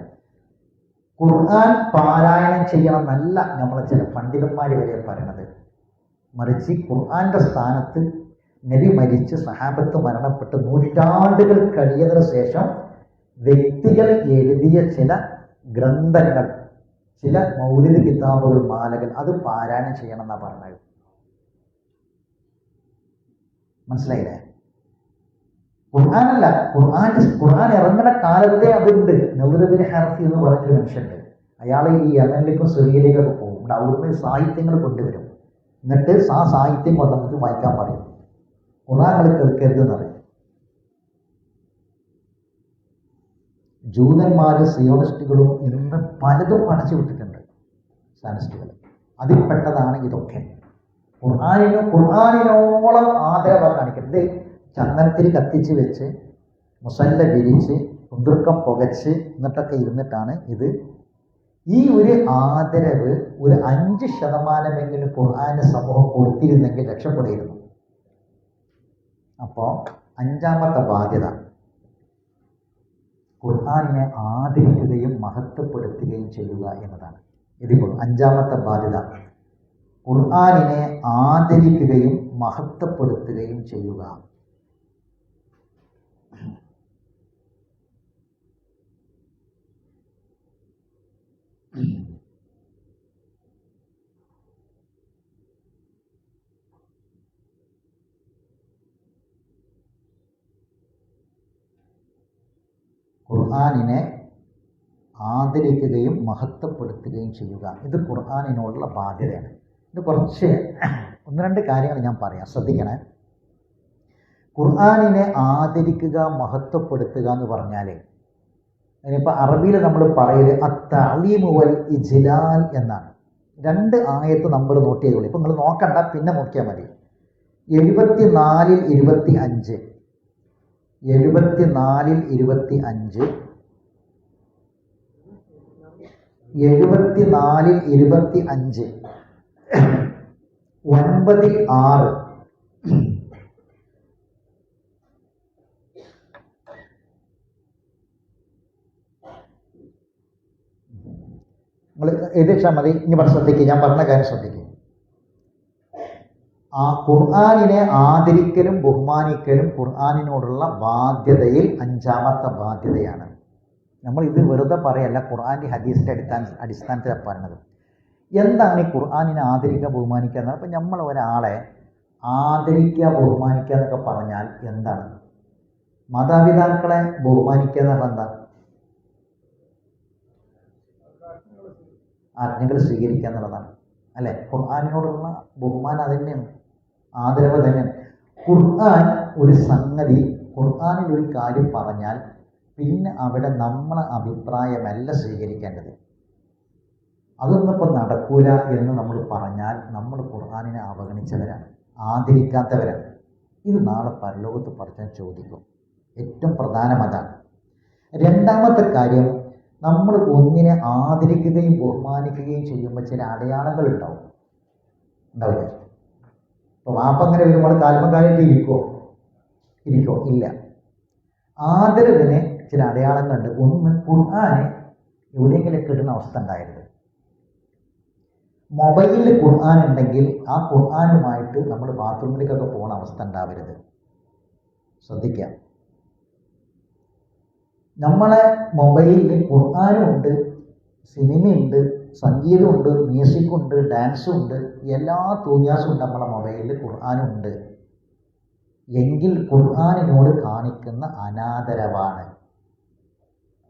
ഖുർആൻ പാരായണം ചെയ്യണം എന്നല്ല നമ്മളെ ചില പണ്ഡിതന്മാർ വരെ പറയണത്. മറിച്ച് ഖുർആൻ്റെ സ്ഥാനത്ത് നബി മരിച്ച് സഹാബത്ത് മരണപ്പെട്ട് നൂറ്റാണ്ടുകൾ കഴിയുന്നതിന് ശേഷം വ്യക്തികൾ എഴുതിയ ചില ഗ്രന്ഥങ്ങൾ, ചില മൗലിദ് കിതാബുകൾ, മാലകൾ, അത് പാരായണം ചെയ്യണം എന്നാണ് പറഞ്ഞത്. മനസ്സിലായില്ലേ? ഖുർആനല്ല, ഖുർആൻ ഇറങ്ങുന്ന കാലത്തെ അതുണ്ട്. നൗദ് ബിൻ ഹാരിസ് എന്ന് പറഞ്ഞൊരു മനുഷ്യണ്ട്. അയാൾ ഈ യമനിലേക്കും സിറിയയിലേക്കൊക്കെ പോകും. അവിടുന്ന് സാഹിത്യങ്ങൾ കൊണ്ടുവരും. എന്നിട്ട് ആ സാഹിത്യം കൊണ്ടുവന്നിട്ട് വായിക്കാൻ പറയും. ഖുർആൻ കേൾക്കരുതെന്ന് പറയും. ജൂതന്മാരും സിയോണിസ്റ്റുകളും ഇന്ന് പലതും പടച്ചു വിട്ടിട്ടുണ്ട്, സാനിസ്റ്റുകൾ. അതിൽപ്പെട്ടതാണ് ഇതൊക്കെ. ഖുർആനിനോളം ആദരവ് കാണിക്കുന്നത്. ചന്ദനത്തിൽ കത്തിച്ച് വെച്ച് മുസല്ല വിരിച്ച് കുന്തുർക്കം പുകച്ച് എന്നിട്ടൊക്കെ ഇരുന്നിട്ടാണ് ഇത്. ഈ ഒരു ആദരവ് ഒരു 5% ഖുർആന് സമൂഹം കൊടുത്തിരുന്നെങ്കിൽ രക്ഷപ്പെടിയിരുന്നു. അപ്പോൾ അഞ്ചാമത്തെ ബാധ്യത ഖുർആനിനെ ആദരിക്കുകയും മഹത്വപ്പെടുത്തുകയും ചെയ്യുക എന്നതാണ്. ഇതിപ്പോൾ അഞ്ചാമത്തെ ബാധ്യത ഖുർആനിനെ ആദരിക്കുകയും മഹത്വപ്പെടുത്തുകയും ചെയ്യുക. ഖുർആനിനെ ആദരിക്കുകയും മഹത്വപ്പെടുത്തുകയും ചെയ്യുക. ഇത് ഖുർആനിനോടുള്ള ബാധ്യതയാണ്. ഇത് കുറച്ച് ഒന്ന് രണ്ട് കാര്യങ്ങൾ ഞാൻ പറയാം, ശ്രദ്ധിക്കണേ. ഖുർആനിനെ ആദരിക്കുക, മഹത്വപ്പെടുത്തുക എന്ന് പറഞ്ഞാൽ അതിനിപ്പോൾ അറബിയിൽ നമ്മൾ പറയല് അത്തഅലീമു വൽ ഇജ്ലാൽ എന്നാണ്. രണ്ട് ആയത്ത് നമ്പർ നോട്ട് ചെയ്തോളൂ. ഇപ്പം നിങ്ങൾ നോക്കണ്ട, പിന്നെ നോക്കിയാൽ മതി. 74-ൽ 25, 74-ൽ 25, 74-ൽ 25, 9-ൽ 6. നിങ്ങൾ എഴുതിച്ചാൽ മതി. ഇനി പറഞ്ഞ ശ്രദ്ധിക്കുക, ഞാൻ പറഞ്ഞ കാര്യം ശ്രദ്ധിക്കുക. ആ ഖുർആനിനെ ആദരിക്കലും ബഹുമാനിക്കലും ഖുർആനിനോടുള്ള ബാധ്യതയിൽ അഞ്ചാമത്തെ ബാധ്യതയാണ്. നമ്മൾ ഇത് വെറുതെ പറയല്ല, ഖുർആൻ്റെ ഹദീസിൻ്റെ അടിസ്ഥാനത്തിലാണ് പറയുന്നത്. എന്താണ് ഈ ഖുർആനിനെ ആദരിക്കുക ബഹുമാനിക്കുക എന്നാണ്? അപ്പം നമ്മൾ ഒരാളെ ആദരിക്കുക ബഹുമാനിക്കുക എന്നൊക്കെ പറഞ്ഞാൽ എന്താണ്? മാതാപിതാക്കളെ ബഹുമാനിക്കുക എന്ന് പറഞ്ഞാൽ എന്താ? ആജ്ഞകൾ സ്വീകരിക്കുക എന്നുള്ളതാണ് അല്ലേ? ഖുർആനിനോടുള്ള ബഹുമാനം അത് തന്നെയാണ്, ആദരവ് തന്നെയാണ്. ഖുർആൻ ഒരു സംഗതി, ഖുർആനിൽ ഒരു കാര്യം പറഞ്ഞാൽ പിന്നെ അവിടെ നമ്മളെ അഭിപ്രായമല്ല സ്വീകരിക്കേണ്ടത്. അതൊന്നും ഇപ്പം നടക്കൂല എന്ന് നമ്മൾ പറഞ്ഞാൽ നമ്മൾ ഖുർആനിനെ അവഗണിച്ചവരാണ്, ആദരിക്കാത്തവരാണ്. ഇത് നാളെ പരലോകത്ത് പഠിച്ചാൽ ചോദിക്കും. ഏറ്റവും പ്രധാനം അതാണ്. രണ്ടാമത്തെ കാര്യം, നമ്മൾ ഒന്നിനെ ആദരിക്കുകയും ബഹുമാനിക്കുകയും ചെയ്യുമ്പോൾ ചില അടയാളങ്ങൾ ഉണ്ടാവും, ഉണ്ടാവില്ല? ഇപ്പോൾ വാപ്പങ്ങനെ വരുമ്പോൾ കാൽമക്കാലായിട്ട് ഇരിക്കോ? ഇല്ല. ആദരവിന് ചില അടയാളങ്ങളുണ്ട്. ഒന്ന്, ഖുർആന് എവിടെയെങ്കിലും കിട്ടുന്ന അവസ്ഥ ഉണ്ടായിരുന്നു. മൊബൈലിൽ ഖുർആൻ ഉണ്ടെങ്കിൽ ആ ഖുർആനുമായിട്ട് നമ്മൾ ബാത്റൂമിലേക്കൊക്കെ പോകുന്ന അവസ്ഥ ഉണ്ടാവരുത്. ശ്രദ്ധിക്കാം. നമ്മളെ മൊബൈലിൽ ഖുർആനും ഉണ്ട്, സിനിമയുണ്ട്, സംഗീതമുണ്ട്, മ്യൂസിക്കുണ്ട്, ഡാൻസും ഉണ്ട്, എല്ലാ തോന്നിയാസും ഉണ്ട്. നമ്മളെ മൊബൈലിൽ ഖുർആനും ഉണ്ട് എങ്കിൽ ഖുർആനിനോട് കാണിക്കുന്ന അനാദരവാണ്.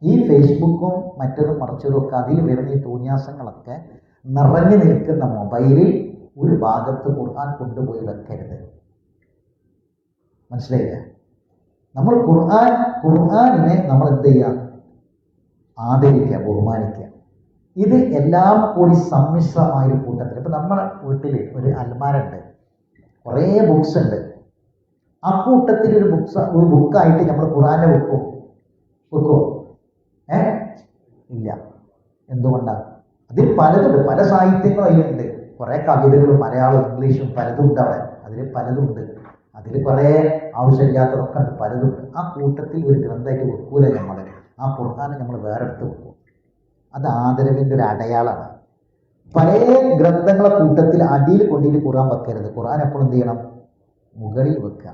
ഈ ഫേസ്ബുക്കും മറ്റതും മറിച്ചതും ഒക്കെ അതിൽ വരുന്ന ഈ തോന്നിയാസങ്ങളൊക്കെ നിറഞ്ഞു നിൽക്കുന്ന മൊബൈലിൽ ഒരു ഭാഗത്ത് ഖുർആൻ കൊണ്ടുപോയി വെക്കരുത്. മനസ്സിലായില്ല? നമ്മൾ ഖുർആനിനെ നമ്മൾ എന്ത് ചെയ്യുക? ആദരിക്കുക, ബഹുമാനിക്കുക. ഇത് എല്ലാം കൂടി സമ്മിശ്രമായൊരു കൂട്ടത്തിൽ. ഇപ്പം നമ്മുടെ വീട്ടിൽ ഒരു അൽമാരുണ്ട്, കുറേ ബുക്സ് ഉണ്ട്. ആ കൂട്ടത്തിൽ ഒരു ബുക്കായിട്ട് നമ്മൾ ഖുർആനെ വെക്കുമോ? ഇല്ല. എന്തുകൊണ്ടാണ്? അതിൽ പലതുണ്ട്, പല സാഹിത്യങ്ങളും അതിലുണ്ട്. കുറേ കവിതകളും മലയാളവും ഇംഗ്ലീഷും പലതും ഉണ്ട് അവിടെ. അതിൽ പലതും ഉണ്ട്. അതിൽ കുറേ ആവശ്യമില്ലാത്തതൊക്കെ ഉണ്ട്, പലതുണ്ട്. ആ കൂട്ടത്തിൽ ഒരു ഗ്രന്ഥമായിട്ട് വെക്കൂല നമ്മൾ. ആ ഖുർആനെ നമ്മൾ വേറെ എടുത്ത് വെക്കും. അത് ആദരവിൻ്റെ ഒരു അടയാളമാണ്. പല ഗ്രന്ഥങ്ങളെ കൂട്ടത്തിൽ അടിയിൽ കൊണ്ടിട്ട് ഖുർആൻ വെക്കരുത്. ഖുർആൻ എപ്പോഴും എന്ത് ചെയ്യണം? മുകളിൽ വെക്കുക.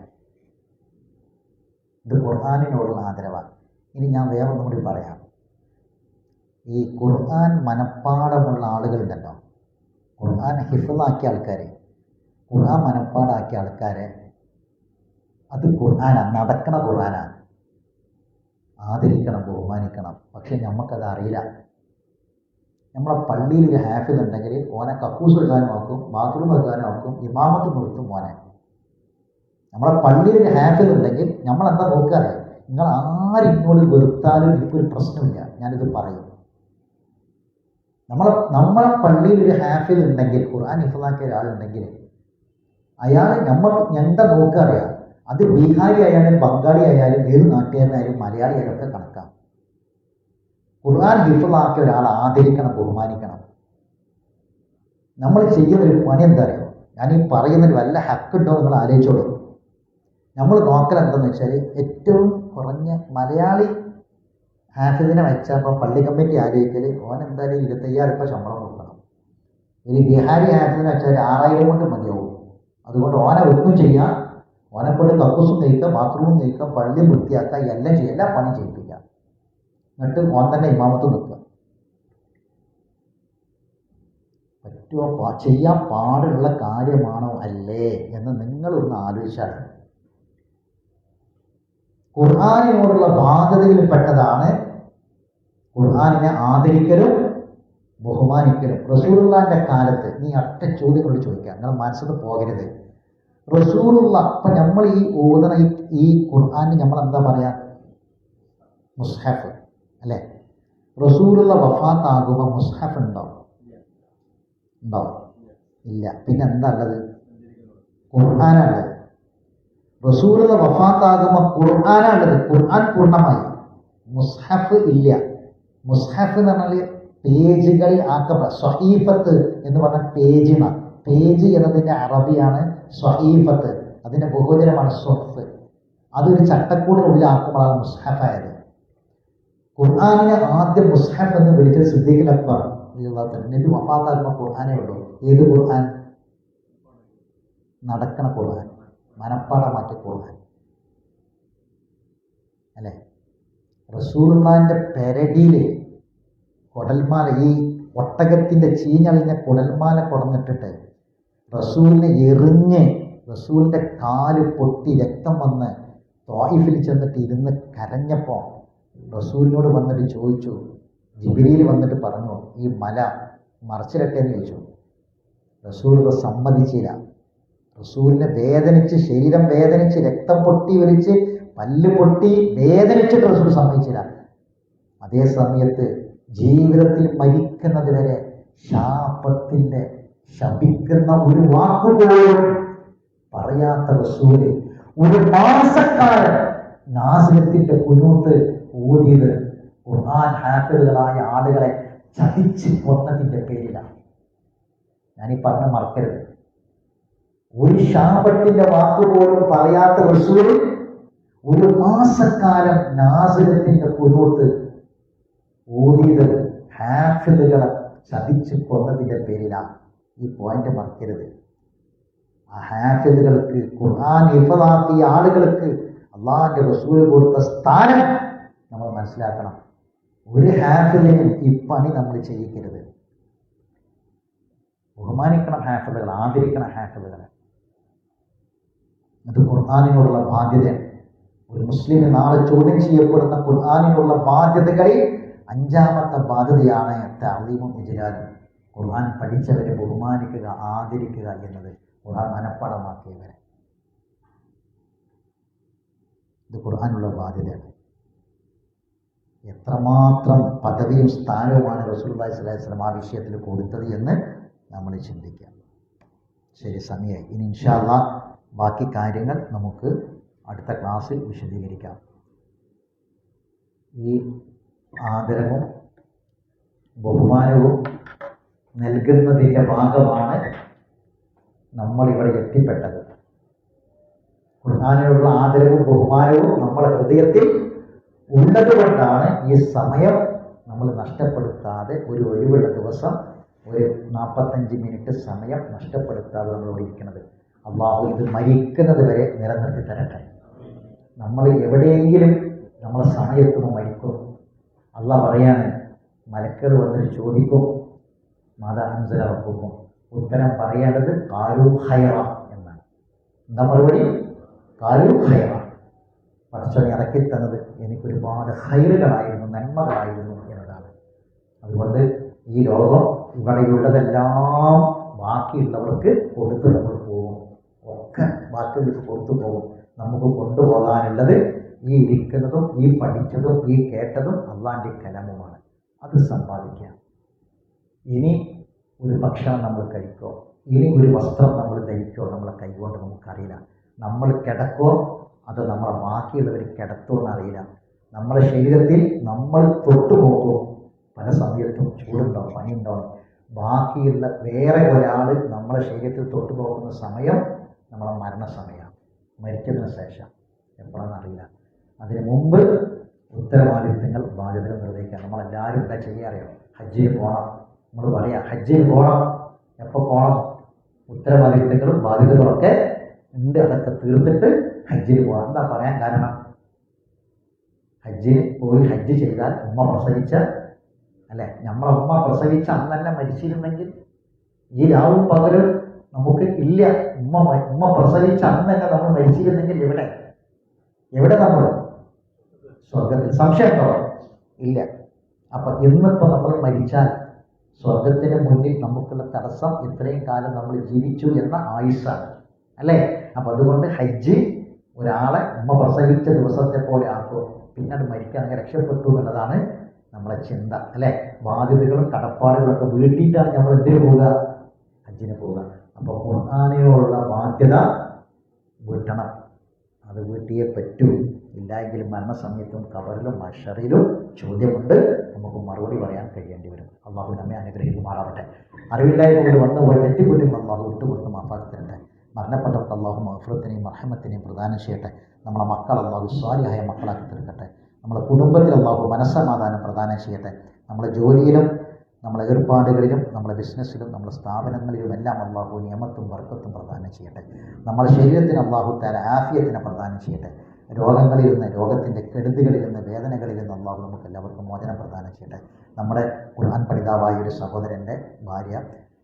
ഇത് ഖുർആനിനോടുള്ള ആദരവാണ്. ഇനി ഞാൻ വേറെ ഒന്നും കൂടി പറയാം. ഈ ഖുർആൻ മനപ്പാടമുള്ള ആളുകളുണ്ടല്ലോ, ഖുർആൻ ഹിഫ്ളാക്കിയ ആൾക്കാർ, ഖുർആൻ മനപ്പാടാക്കിയ ആൾക്കാരെ, അത് ഖുർആനാണ്, നടക്കണ ഖുർആനാണ്. ആദരിക്കണം, ബഹുമാനിക്കണം. പക്ഷെ നമുക്കത് അറിയില്ല. നമ്മളെ പള്ളിയിൽ ഒരു ഹാഫിൽ ഉണ്ടെങ്കിൽ ഓനെ കക്കൂസ് വെക്കാനും ആക്കും, ബാത്റൂം വെക്കാനും ആക്കും, ഇമാമത്ത് നിർത്തും മോനെ. നമ്മളെ പള്ളിയിൽ ഒരു ഹാഫിൽ ഉണ്ടെങ്കിൽ നമ്മളെന്താ നോക്കാറ്? നിങ്ങൾ ആരും ഇങ്ങോട്ട് വെറുത്താലും എനിക്കൊരു പ്രശ്നമില്ല, ഞാനിത് പറയും. നമ്മളെ പള്ളിയിൽ ഒരു ഹാഫിൽ ഉണ്ടെങ്കിൽ, ഖുർആൻ ഹിഫ്ളാക്കിയ ഒരാളുണ്ടെങ്കിൽ അയാൾ ഞങ്ങളുടെ നോക്കറിയാം. അത് ബീഹാരി ആയാലും ബംഗാളി ആയാലും ഏത് നാട്ടുകാരനായാലും മലയാളി ആയാലും ഒക്കെ കണക്കാം. ഖുർആൻ ഹിഫ്ളാക്കിയ ഒരാളെ ആദരിക്കണം, ബഹുമാനിക്കണം. നമ്മൾ ചെയ്യുന്നൊരു പണി എന്താ അറിയോ? ഞാൻ ഈ പറയുന്നതിൽ വല്ല ഹക്കുണ്ടോ നിങ്ങൾ ആലോചിച്ചോളൂ. നമ്മൾ നോക്കൽ എന്താണെന്ന് വെച്ചാൽ ഏറ്റവും കുറഞ്ഞ മലയാളി ഹാഫിദിനെ വെച്ചപ്പോൾ പള്ളി കമ്മിറ്റി ആലോചിക്കൽ ഓൻ എന്തായാലും 25,000 രൂപ ശമ്പളം കൊടുക്കണം. ഒരു ബിഹാരി ഹാഫിദിനെ വെച്ചാൽ 6,000 കൊണ്ട് മതിയാവും. അതുകൊണ്ട് ഓനെ വെക്കും ചെയ്യാം, ഓനെക്കൊണ്ട് കക്കൂസും നയിക്കാം, ബാത്റൂമും നയിക്കാം, പള്ളി വൃത്തിയാക്കാം, എല്ലാം ചെയ്യാം, എല്ലാ പണിയും ചെയ്യിപ്പിക്കാം. എന്നിട്ട് ഓൻ തന്നെ ഇമാമത്ത് നിൽക്കുക. പറ്റുമോ? ചെയ്യാൻ പാടുള്ള കാര്യമാണോ അല്ലേ എന്ന് നിങ്ങളൊന്ന് ആലോചിച്ചാൽ. ഖുർആനിനോടുള്ള ബാധ്യതയിൽപ്പെട്ടതാണ് ഖുർആനിനെ ആദരിക്കലും ബഹുമാനിക്കലും. റസൂലുള്ളാഹിന്റെ കാലത്ത് നീ ഒറ്റ ചോദ്യങ്ങളോട് ചോദിക്കുക, നിങ്ങൾ മനസ്സിൽ പോകരുത്. റസൂലുള്ള ഇപ്പം നമ്മൾ ഈ ഓതണ ഈ ഖുർആനിന് നമ്മൾ എന്താ പറയുക? മുസ്ഹഫ് അല്ലേ? റസൂലുള്ള വഫാത്താകുമ്പോൾ മുസ്ഹഫ് ഉണ്ടാവും? ഇല്ല. പിന്നെ എന്താ ഉള്ളത്? ഖുർആനാണുള്ളത്. റസൂലുള്ള വഫാത്താകുമ്പോൾ ഖുർആനാണുള്ളത്. ഖുർആൻ പൂർണ്ണമായി, മുസ്ഹഫ് ഇല്ല. മുസ്ഹഫ് എന്ന് പറഞ്ഞാൽ പേജുകളിൽ ആക്കപ്പെട്ട, സ്വഹീഫത്ത് എന്ന് പറഞ്ഞ പേജിനാണ്. പേജ് എന്നതിൻ്റെ അറബിയാണ് സ്വഹീഫത്ത്, അതിൻ്റെ ബഹുവചനമാണ് സ്വഫ്. അതൊരു ചട്ടക്കൂടിനുള്ളിൽ ആക്കുമ്പോഴാണ് മുസ്ഹഫായത്. ഖുർആനിനെ ആദ്യം മുസ്ഹഫ് എന്ന് വിളിച്ചത് സിദ്ദീഖുൽ അക്ബർ നബി വഫാത്താകുമ്പോൾ ഖുർആനേ ഉള്ളൂ. ഏത് ഖുർആൻ? നടക്കണ ഖുർആൻ, മനപ്പാടമാക്കിയ ഖുർആൻ അല്ലേ? റസൂലുള്ളാഹിന്റെ പെരടിയിൽ കുടൽമാല, ഈ ഒട്ടകത്തിൻ്റെ ചീഞ്ഞളിഞ്ഞ കുടൽമാല കൊടുന്നിട്ടിട്ട് റസൂലിനെ എറിഞ്ഞ് റസൂലിൻ്റെ കാല് പൊട്ടി രക്തം വന്ന് ത്വായിഫിൽ ചെന്നിട്ട് ഇരുന്ന് കരഞ്ഞപ്പോൾ റസൂലിനോട് വന്നിട്ട് ചോദിച്ചു, ജിബ്രീൽ വന്നിട്ട് പറഞ്ഞു, ഈ മല മറിച്ചിരട്ടെ എന്ന് ചോദിച്ചു. റസൂൽ സമ്മതിച്ചില്ല. റസൂലിനെ വേദനിച്ച്, ശരീരം വേദനിച്ച്, രക്തം പൊട്ടി ഒലിച്ച്, പല്ല് പൊട്ടി വേദനിച്ചിട്ട് റസൂൽ സമ്മതിച്ചില്ല. അതേ സമയത്ത് ജീവിതത്തിൽ മരിക്കുന്നത് വരെ ശാപത്തിൻ്റെ ശപിക്കുന്ന ഒരു വാക്കുപോലും പറയാത്ത റസൂല് ഒരു മാസക്കാലം നാസിലത്തിന്റെ കുനൂത്ത് ഊതിയത് ഖുർആൻ ഹാഫിളുകളായ ആളുകളെ ചതിച്ച് കൊന്നതിൻ്റെ പേരിലാണ്. ഞാനീ പറഞ്ഞ മറക്കരുത്. ഒരു ശാപത്തിന്റെ വാക്കുപോലും പറയാത്ത റസൂൽ ഒരു മാസക്കാലം നാസിലത്തിന്റെ കുനൂത്ത് ഊതിയത് ഹാഫിളുകളെ ചതിച്ച് കൊന്നതിൻ്റെ പേരിലാണ്. ഈ പോയിന്റ് മറക്കരുത്. ആ ഹാഫിളുകൾക്ക്, ഖുർആൻ ഹിഫളാക്കിയ ആളുകൾക്ക് അള്ളാഹിന്റെ റസൂൽ കൊടുത്ത സ്ഥാനം നമ്മൾ മനസ്സിലാക്കണം. ഒരു ഹാഫിളിനും ഈ പണി നമ്മൾ ചെയ്യിക്കരുത്. ബഹുമാനിക്കണം ഹാഫിളുകൾ, ആദരിക്കണം ഹാഫിളുകളെ. അത് ഖുർആനിനോടുള്ള ബാധ്യതയാണ്. ഒരു മുസ്ലിം നാളെ ചോദ്യം ചെയ്യപ്പെടുന്ന ഖുർആനിനുള്ള ബാധ്യതകളിൽ 5ാമത്തെ ബാധ്യതയാണ് തഅ്ലീമും ഇജ്ലാലും. ഖുർആൻ പഠിച്ചവരെ ബഹുമാനിക്കുക, ആദരിക്കുക എന്നത്. ഖുർആൻ മനഃപ്പാടമാക്കിയവരെ. ഇത് ഖുർആനുള്ള ബാധ്യതയാണ്. എത്രമാത്രം പദവിയും സ്ഥാനവുമാണ് റസൂലുള്ളാഹി സ്വല്ലല്ലാഹു അലൈഹി വസല്ലം ആ വിഷയത്തിൽ കൊടുത്തത് എന്ന് നമ്മൾ ചിന്തിക്കാം. ശരി, സമയമായി. ഇനി ഇൻഷാ അല്ലാഹ് ബാക്കി കാര്യങ്ങൾ നമുക്ക് അടുത്ത ക്ലാസ്സിൽ വിശദീകരിക്കാം. ഈ ആദരവും ബഹുമാനവും നൽകുന്നതിൻ്റെ ഭാഗമാണ് നമ്മളിവിടെ എത്തിപ്പെട്ടത്. ഖുർആനിലുള്ള ആദരവും ബഹുമാനവും നമ്മുടെ ഹൃദയത്തിൽ ഉള്ളത് കൊണ്ടാണ് ഈ സമയം നമ്മൾ നഷ്ടപ്പെടുത്താതെ, ഒരു ഒഴിവുള്ള ദിവസം ഒരു 45 മിനിറ്റ് സമയം നഷ്ടപ്പെടുത്താതെ നമ്മളിവിടെ ഇരിക്കുന്നത്. അള്ളാഹു ഇത് മരിക്കുന്നത് വരെ നിലനിർത്തി തരട്ടെ. നമ്മൾ എവിടെയെങ്കിലും നമ്മളെ സമയത്തുമ്പോൾ മരിക്കും. അള്ളാഹ് പറയാണ്, മലക്കുകൾ വന്നിട്ട് ചോദിക്കും, മാതാ അൻസല റബ്ബുക്കും. ഉത്തരം പറയേണ്ടത് ഖാലൂ ഖൈറ എന്നാണ്. എന്താ മറുപടി? ഖാലൂ ഖൈറ. പടച്ചവനെ ഇറക്കി തന്നത് എനിക്കൊരുപാട് ഖൈറുകളായിരുന്നു, നന്മകളായിരുന്നു എന്നതാണ്. അതുകൊണ്ട് ഈ ലോകം ഇവിടെയുള്ളതെല്ലാം ബാക്കിയുള്ളവർക്ക് കൊടുത്ത് നമ്മൾ പോകും. ഒക്കെ ബാക്കിയുള്ളവർക്ക് കൊടുത്തു പോകും. നമുക്ക് കൊണ്ടുപോകാനുള്ളത് ഈ ഇരിക്കുന്നതും ഈ പഠിച്ചതും ഈ കേട്ടതും അള്ളാന്റെ കലാമുമാണ്. അത് സമ്പാദിക്കാം. ഇനി ഒരു ഭക്ഷണം നമ്മൾ കഴിക്കോ, ഇനി ഒരു വസ്ത്രം നമ്മൾ ധരിക്കോ നമ്മളെ കൈകൊണ്ട് നമുക്കറിയില്ല. നമ്മൾ കിടക്കോ അതോ നമ്മളെ ബാക്കിയുള്ളവർ കിടത്തോ എന്നറിയില്ല. നമ്മുടെ ശരീരത്തിൽ നമ്മൾ തൊട്ടുപോകും. പല സമയത്തും ചൂടുണ്ടാവും, പനിയുണ്ടാവും. ബാക്കിയുള്ള വേറെ ഒരാൾ നമ്മളെ ശരീരത്തിൽ തൊട്ടുപോകുന്ന സമയം നമ്മളെ മരണസമയമാണ്. മരിച്ചതിന് ശേഷം, എപ്പോഴാണെന്നറിയില്ല. അതിന് മുമ്പ് ഉത്തരവാദിത്തങ്ങൾ ബാധ്യതകൾ നിർവഹിക്കുക. നമ്മളെല്ലാവരും എന്താ ചെയ്യാറിയോ? ഹജ്ജിന് പോകണം, നമ്മൾ പറയാം ഹജ്ജിന് പോകണം, എപ്പോൾ പോകണം? ഉത്തരവാദിത്തങ്ങളും ബാധ്യതകളൊക്കെ ഉണ്ട്, അതൊക്കെ തീർത്തിട്ട് ഹജ്ജിന് പോകണം. എന്താ പറയാൻ കാരണം? ഹജ്ജിന് പോയി ഹജ്ജ് ചെയ്താൽ ഉമ്മ പ്രസവിച്ച അല്ലെ, നമ്മളെ ഉമ്മ പ്രസവിച്ച അന്ന് തന്നെ മരിച്ചിരുന്നെങ്കിൽ ഈ രാവും പകലും നമുക്ക് ഇല്ല. ഉമ്മ പ്രസവിച്ച അന്ന് തന്നെ നമ്മൾ മരിച്ചിരുന്നെങ്കിൽ എവിടെ നമ്മൾ? സ്വർഗത്തിൽ. സംശയമുണ്ടോ? ഇല്ല. അപ്പൊ ഇന്നിപ്പോ നമ്മൾ മരിച്ചാൽ സ്വർഗത്തിന് മുന്നിൽ നമുക്കുള്ള തടസ്സം ഇത്രയും കാലം നമ്മൾ ജീവിച്ചു എന്ന ആയുസ്സാണ് അല്ലേ? അപ്പൊ അതുകൊണ്ട് ഹജ്ജ് ഒരാളെ ഉമ്മ പ്രസവിച്ച ദിവസത്തെ പോലെ ആക്കും, പിന്നീട് മരിക്കുകയാണെങ്കിൽ രക്ഷപ്പെട്ടു എന്നുള്ളതാണ് നമ്മളെ ചിന്ത അല്ലേ? ബാധ്യതകളും കടപ്പാടുകളൊക്കെ വീട്ടിയിട്ടാണ് നമ്മൾ എന്തിനു പോവുക? ഹജ്ജിന് പോവുക. അപ്പോൾ ഖുർആനിനോടുള്ള ബാധ്യത വീട്ടണം, അത് വീട്ടിയേ പറ്റൂ. ഇല്ലായെങ്കിൽ മരണസമയത്തും ഖബറിലും മഹ്ശറിലും ചോദ്യമുണ്ട്, നമുക്ക് മറുപടി പറയാൻ കഴിയേണ്ടി വരും. അള്ളാഹു നമ്മെ അനുഗ്രഹിക്കുമാറാവട്ടെ. അറിവില്ലായ്മ കൊണ്ട് വന്നുപോയ തെറ്റുകുറ്റങ്ങൾ അള്ളാഹു വിട്ടുകൊടുത്ത് മാഫാക്കി തരട്ടെ. മരണപ്പെട്ടവർക്ക് അള്ളാഹു മഗ്ഫിറത്തിനെയും മർഹമത്തിനെയും പ്രദാനം ചെയ്യട്ടെ. നമ്മളെ മക്കൾ അള്ളാഹു സ്വാലിഹായ മക്കളാക്കി തീർക്കട്ടെ. നമ്മുടെ കുടുംബത്തിൽ അള്ളാഹു മനസ്സമാധാനം പ്രദാനം ചെയ്യട്ടെ. നമ്മുടെ ജോലിയിലും നമ്മളെ ഏർപ്പാടുകളിലും നമ്മുടെ ബിസിനസ്സിലും നമ്മുടെ സ്ഥാപനങ്ങളിലും എല്ലാം അള്ളാഹു നിയമത്തും ബർക്കത്തും പ്രദാനം ചെയ്യട്ടെ. നമ്മുടെ ശരീരത്തിന് അള്ളാഹു തആല ആഫിയത്തിനെ പ്രദാനം ചെയ്യട്ടെ. രോഗങ്ങളിൽ നിന്ന്, രോഗത്തിൻ്റെ കെടുതികളിൽ നിന്ന്, വേദനകളിൽ നിന്ന് അള്ളാഹു നമുക്ക് എല്ലാവർക്കും മോചനം പ്രദാനം ചെയ്യട്ടെ. നമ്മുടെ ഖുർആൻ പഠിതാവായ ഒരു സഹോദരൻ്റെ ഭാര്യ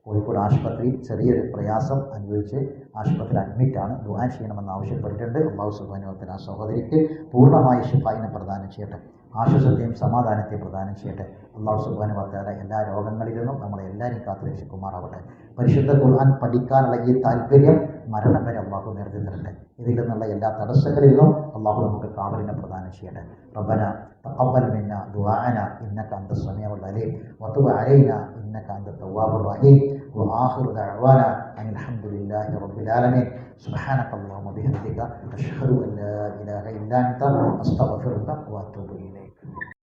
കോഴിക്കോട് ആശുപത്രിയിൽ ചെറിയൊരു പ്രയാസം അനുഭവിച്ച് ആശുപത്രിയിൽ അഡ്മിറ്റാണ്. ദുആ ചെയ്യണമെന്ന് ആവശ്യപ്പെട്ടിട്ടുണ്ട്. അള്ളാഹു സുബ്ഹാനഹു വ തആല ആ സഹോദരിക്ക് പൂർണ്ണമായ ശിഫായിനെ പ്രദാനം ചെയ്യട്ടെ, ആശ്വാസത്തെയും സമാധാനത്തെയും പ്രദാനം ചെയ്യട്ടെ. അള്ളാഹു സുബ്ഹാനഹു വ തആല എല്ലാ രോഗങ്ങളിൽ നിന്നും നമ്മളെ എല്ലാവരെയും കാത്തുരക്ഷിക്കുമാറാവട്ടെ. പരിശുദ്ധ ഖുർആൻ പഠിക്കാനുള്ള ഈ താല്പര്യം മരണം വരെ അള്ളാഹു നേരത്തെ തരട്ടെ. ഇതിൽ നിന്നുള്ള എല്ലാ തടസ്സങ്ങളിൽ നിന്നും അള്ളാഹു നമുക്ക് കാവലിനെ പ്രദാനം ചെയ്യട്ടെ. റബ്ബന തഖബ്ബൽ മിന്നാ ദുആഅനാ ഇന്നക അൻതസ് സമീഉൽ അലീം വതുബ് അലൈനാ ഇന്നക അൻതത് തവ്വാബുർ റഹീം വആഖിറു ദഅവാനാ അനിൽ ഹംദുലില്ലാഹി റബ്ബിൽ ആലമീൻ. സുബ്ഹാനകല്ലാഹുമ്മ വബിഹംദിക അഷ്ഹദു അൻ ലാ ഇലാഹ ഇല്ലാ അൻത അസ്തഗ്ഫിറുക വഅതൂബു ഇലൈക്.